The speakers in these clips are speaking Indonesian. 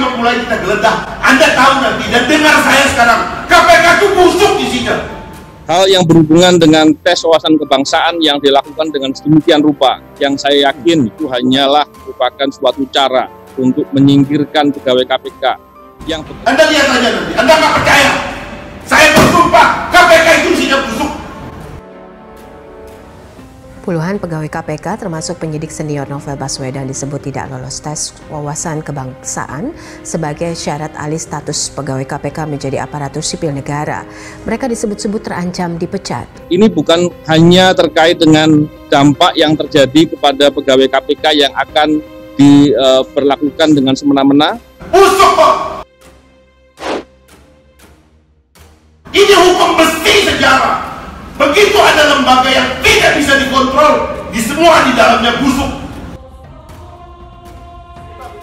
memulai kita geledah. Anda tahu nanti, dan dengar saya sekarang, KPK itu busuk isinya. Hal yang berhubungan dengan tes wawasan kebangsaan yang dilakukan dengan sedemikian rupa, yang saya yakin itu hanyalah merupakan suatu cara untuk menyingkirkan pegawai KPK. Anda lihat aja nanti, Anda nggak percaya. Saya bersumpah, KPK itu isinya busuk. Puluhan pegawai KPK termasuk penyidik senior Novel Baswedan disebut tidak lolos tes wawasan kebangsaan sebagai syarat alih status pegawai KPK menjadi aparatur sipil negara. Mereka disebut-sebut terancam dipecat. Ini bukan hanya terkait dengan dampak yang terjadi kepada pegawai KPK yang akan diperlakukan dengan semena-mena. Busuk kok! Ini hukum besi sejarah. Begitu ada lembaga yang tidak bisa dikontrol, di semua di dalamnya busuk.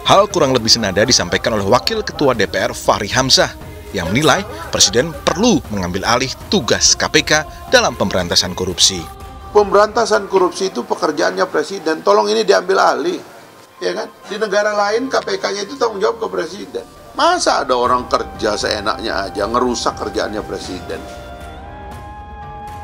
Hal kurang lebih senada disampaikan oleh Wakil Ketua DPR Fahri Hamzah yang menilai Presiden perlu mengambil alih tugas KPK dalam pemberantasan korupsi. Pemberantasan korupsi itu pekerjaannya Presiden, tolong ini diambil alih. Ya kan? Di negara lain KPK-nya itu tanggung jawab ke Presiden. Masa ada orang kerja seenaknya aja, ngerusak kerjaannya Presiden?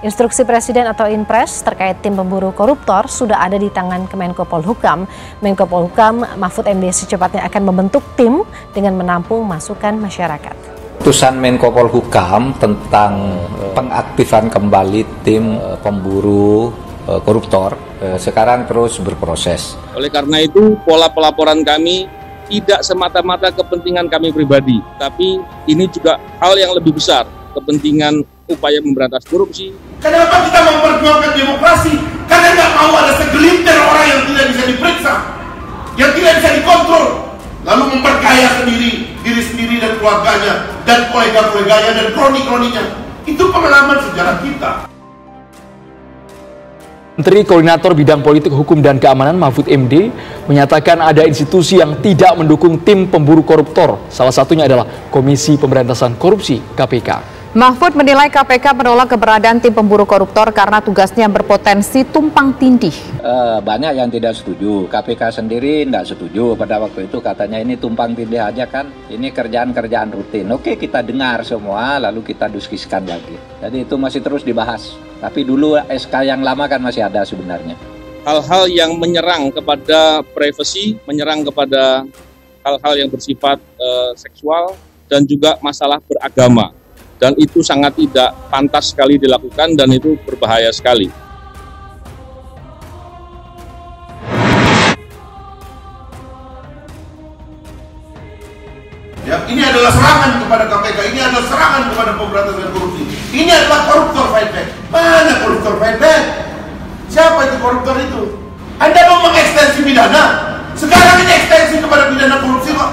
Instruksi Presiden atau Inpres terkait tim pemburu koruptor sudah ada di tangan Kemenko Polhukam. Menko Polhukam Mahfud MD secepatnya akan membentuk tim dengan menampung masukan masyarakat. Putusan Menko Polhukam tentang pengaktifan kembali tim pemburu koruptor sekarang terus berproses. Oleh karena itu, pola pelaporan kami tidak semata-mata kepentingan kami pribadi, tapi ini juga hal yang lebih besar, kepentingan upaya memberantas korupsi. Kenapa kita memperjuangkan demokrasi? Karena nggak mau ada segelintir orang yang tidak bisa diperiksa, yang tidak bisa dikontrol, lalu memperkaya sendiri, diri sendiri dan keluarganya, dan kolega-koleganya, dan kroni-kroninya. Itu pengalaman sejarah kita. Menteri Koordinator Bidang Politik, Hukum, dan Keamanan Mahfud MD menyatakan ada institusi yang tidak mendukung tim pemburu koruptor. Salah satunya adalah Komisi Pemberantasan Korupsi (KPK). Mahfud menilai KPK menolak keberadaan tim pemburu koruptor karena tugasnya berpotensi tumpang tindih. Banyak yang tidak setuju, KPK sendiri tidak setuju pada waktu itu, katanya ini tumpang tindih aja kan, ini kerjaan-kerjaan rutin. Oke, kita dengar semua lalu kita diskusikan lagi. Jadi itu masih terus dibahas, tapi dulu SK yang lama kan masih ada sebenarnya. Hal-hal yang menyerang kepada privasi, menyerang kepada hal-hal yang bersifat seksual dan juga masalah beragama. Dan itu sangat tidak pantas sekali dilakukan dan itu berbahaya sekali. Ya, ini adalah serangan kepada KPK, ini adalah serangan kepada pemberantasan korupsi. Ini adalah koruptor fight back. Mana koruptor fight back? Siapa itu koruptor itu? Anda mau mengekstensi pidana? Sekarang ini ekstensi kepada pidana korupsi kok.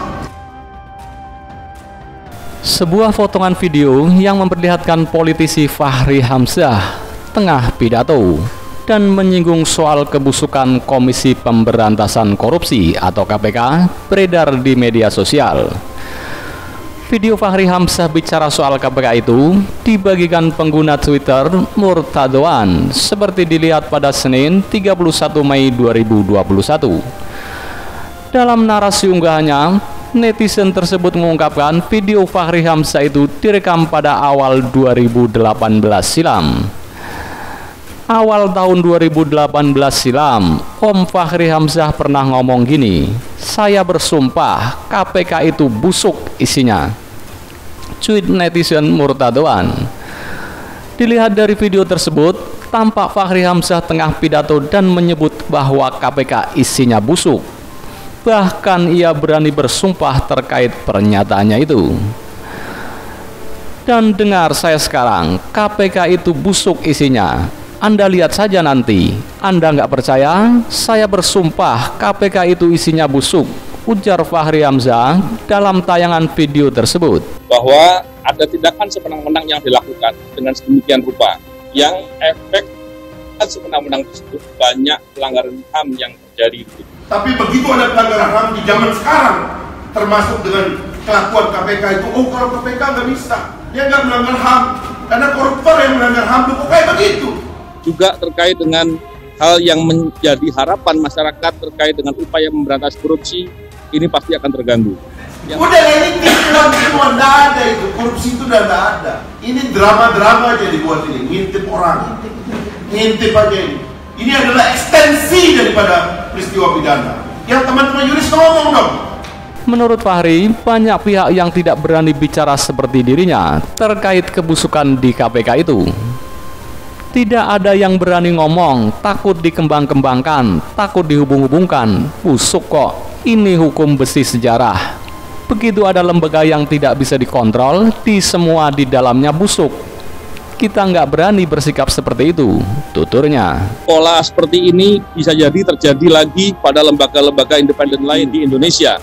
Sebuah potongan video yang memperlihatkan politisi Fahri Hamzah tengah pidato dan menyinggung soal kebusukan Komisi Pemberantasan Korupsi atau KPK beredar di media sosial. Video Fahri Hamzah bicara soal KPK itu dibagikan pengguna Twitter Murtadoan seperti dilihat pada Senin 31 Mei 2021. Dalam narasi unggahannya, netizen tersebut mengungkapkan video Fahri Hamzah itu direkam pada awal 2018 silam. Awal tahun 2018 silam, Om Fahri Hamzah pernah ngomong gini, "Saya bersumpah KPK itu busuk isinya." Cuit netizen Murtadoan. Dilihat dari video tersebut, tampak Fahri Hamzah tengah pidato dan menyebut bahwa KPK isinya busuk. Bahkan ia berani bersumpah terkait pernyataannya itu. Dan dengar saya sekarang, KPK itu busuk isinya. Anda lihat saja nanti. Anda nggak percaya? Saya bersumpah KPK itu isinya busuk, ujar Fahri Hamzah dalam tayangan video tersebut. Bahwa ada tindakan semenang-menang yang dilakukan dengan sedemikian rupa, yang efek semenang-menang tersebut banyak pelanggaran HAM yang terjadi. Tapi begitu ada pelanggaran HAM di zaman sekarang, termasuk dengan kelakuan KPK itu, oh kalau KPK nggak bisa, dia nggak melanggar HAM, karena koruptor yang melanggar HAM itu kok kayak begitu. Juga terkait dengan hal yang menjadi harapan masyarakat terkait dengan upaya memberantas korupsi, ini pasti akan terganggu. Udah ini tipuan semua, nggak ada itu. Korupsi itu udah nggak ada. Ini drama-drama aja dibuat ini, ngintip orang. Ngintip aja ini. Ini adalah ekstensi daripada peristiwa pidana. Yang teman-teman yuris ngomong dong. Menurut Fahri, banyak pihak yang tidak berani bicara seperti dirinya terkait kebusukan di KPK itu. Tidak ada yang berani ngomong, takut dikembang-kembangkan, takut dihubung-hubungkan. Busuk kok, ini hukum besi sejarah. Begitu ada lembaga yang tidak bisa dikontrol, di semua di dalamnya busuk. Kita nggak berani bersikap seperti itu, tuturnya. Pola seperti ini bisa jadi terjadi lagi pada lembaga-lembaga independen lain di Indonesia.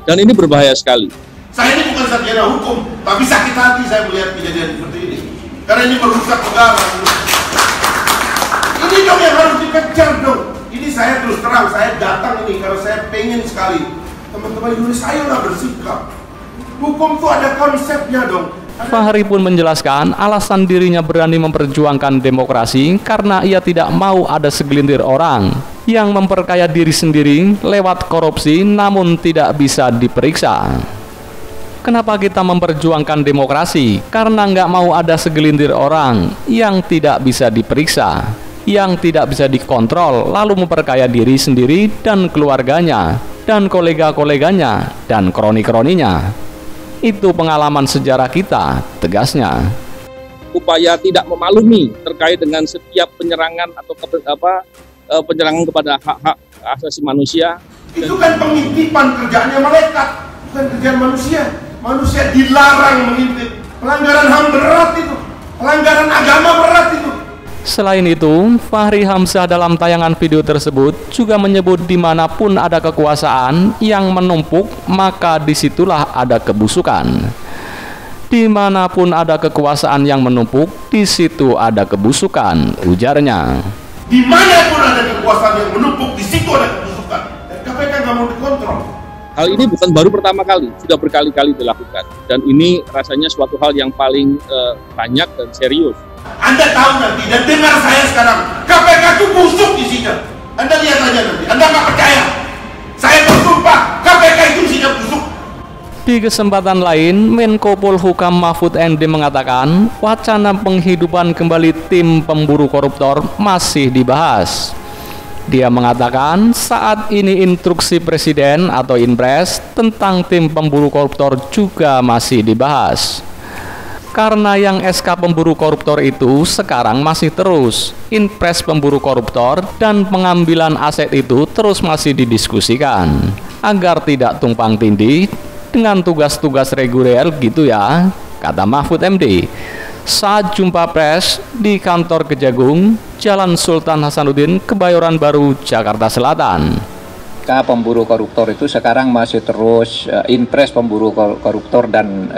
Dan ini berbahaya sekali. Saya ini bukan sarjana hukum, tapi sakit hati saya melihat kejadian seperti ini. Karena ini merusak negara. Ini dong yang harus dikejar dong. Ini saya terus terang, saya datang ini karena saya pengen sekali. Teman-teman yuris, ayolah bersikap. Hukum itu ada konsepnya dong. Fahri pun menjelaskan alasan dirinya berani memperjuangkan demokrasi karena ia tidak mau ada segelintir orang yang memperkaya diri sendiri lewat korupsi namun tidak bisa diperiksa. Kenapa kita memperjuangkan demokrasi? Karena nggak mau ada segelintir orang yang tidak bisa diperiksa, yang tidak bisa dikontrol, lalu memperkaya diri sendiri dan keluarganya, dan kolega-koleganya, dan kroni-kroninya. Itu pengalaman sejarah kita, tegasnya. Upaya tidak memaklumi terkait dengan setiap penyerangan atau penyerangan kepada hak-hak asasi manusia. Itu kan pengintipan, kerjaannya malaikat, bukan kerjaan manusia. Manusia dilarang mengintip. Pelanggaran HAM berat itu, pelanggaran agama berat itu. Selain itu, Fahri Hamzah dalam tayangan video tersebut juga menyebut dimanapun ada kekuasaan yang menumpuk, maka disitulah ada kebusukan. Dimanapun ada kekuasaan yang menumpuk, di situ ada kebusukan, ujarnya. Dimanapun ada kekuasaan yang menumpuk, di situ ada kebusukan. Dan KPK nggak mau dikontrol. Hal ini bukan baru pertama kali, sudah berkali-kali dilakukan. Dan ini rasanya suatu hal yang paling banyak dan serius. Anda tahu nanti dan dengar saya sekarang, KPK itu busuk isinya. Anda lihat aja nanti, Anda nggak percaya. Saya bersumpah, KPK itu isinya busuk. Di kesempatan lain, Menko Polhukam Mahfud MD mengatakan wacana penghidupan kembali tim pemburu koruptor masih dibahas. Dia mengatakan saat ini instruksi Presiden atau Inpres tentang tim pemburu koruptor juga masih dibahas. Karena yang SK pemburu koruptor itu sekarang masih terus, Inpres pemburu koruptor dan pengambilan aset itu terus masih didiskusikan agar tidak tumpang tindih dengan tugas-tugas reguler gitu ya, kata Mahfud MD saat jumpa pers di kantor Kejagung, Jalan Sultan Hasanuddin, Kebayoran Baru, Jakarta Selatan. Pemburu koruptor itu sekarang masih terus Inpres pemburu koruptor dan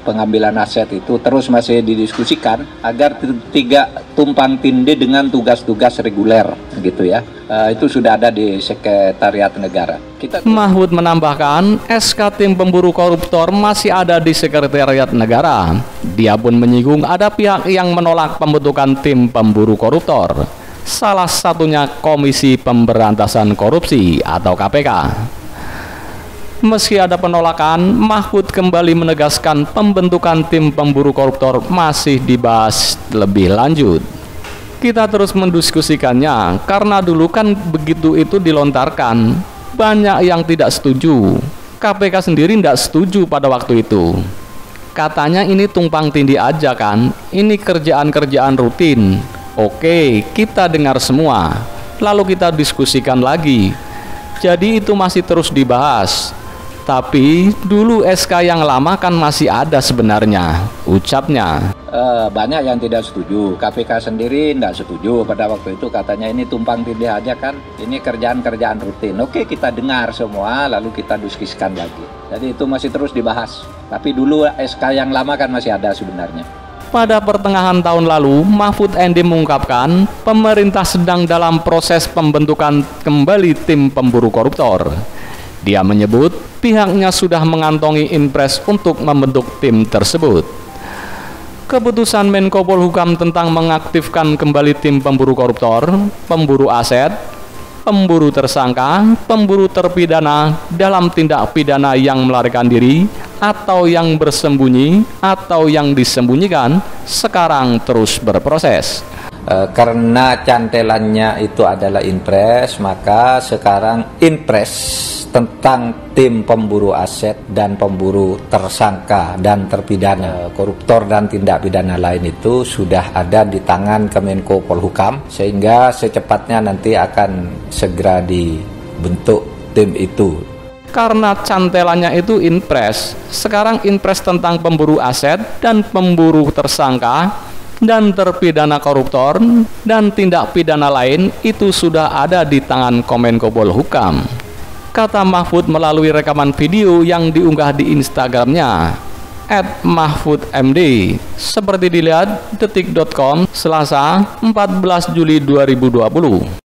pengambilan aset itu terus masih didiskusikan agar tidak tumpang tindih dengan tugas-tugas reguler gitu ya. Itu sudah ada di Sekretariat Negara. Mahfud menambahkan SK tim pemburu koruptor masih ada di Sekretariat Negara. Dia pun menyinggung ada pihak yang menolak pembentukan tim pemburu koruptor. Salah satunya Komisi Pemberantasan Korupsi atau KPK. Meski ada penolakan, Mahfud kembali menegaskan pembentukan tim pemburu koruptor masih dibahas lebih lanjut. Kita terus mendiskusikannya karena dulu kan begitu itu dilontarkan, banyak yang tidak setuju. KPK sendiri tidak setuju pada waktu itu. Katanya ini tumpang tindih aja kan, ini kerjaan-kerjaan rutin. Oke, kita dengar semua, lalu kita diskusikan lagi. Jadi itu masih terus dibahas. Tapi dulu SK yang lama kan masih ada sebenarnya, ucapnya. Banyak yang tidak setuju, KPK sendiri tidak setuju pada waktu itu, katanya ini tumpang tindih aja kan, ini kerjaan-kerjaan rutin. Oke, kita dengar semua, lalu kita diskusikan lagi. Jadi itu masih terus dibahas. Tapi dulu SK yang lama kan masih ada sebenarnya. Pada pertengahan tahun lalu, Mahfud MD mengungkapkan pemerintah sedang dalam proses pembentukan kembali tim pemburu koruptor. Dia menyebut pihaknya sudah mengantongi Inpres untuk membentuk tim tersebut. Keputusan Menko Polhukam tentang mengaktifkan kembali tim pemburu koruptor, pemburu aset, pemburu tersangka, pemburu terpidana dalam tindak pidana yang melarikan diri, atau yang bersembunyi, atau yang disembunyikan, sekarang terus berproses. Karena cantelannya itu adalah inpres, maka sekarang inpres tentang tim pemburu aset dan pemburu tersangka dan terpidana koruptor dan tindak pidana lain itu sudah ada di tangan Kemenko Polhukam, sehingga secepatnya nanti akan segera dibentuk tim itu. Karena cantelannya itu inpres, sekarang inpres tentang pemburu aset dan pemburu tersangka dan terpidana koruptor dan tindak pidana lain itu sudah ada di tangan Kemenko Polhukam, kata Mahfud melalui rekaman video yang diunggah di Instagramnya @mahfudmd, seperti dilihat detik.com Selasa 14 Juli 2020.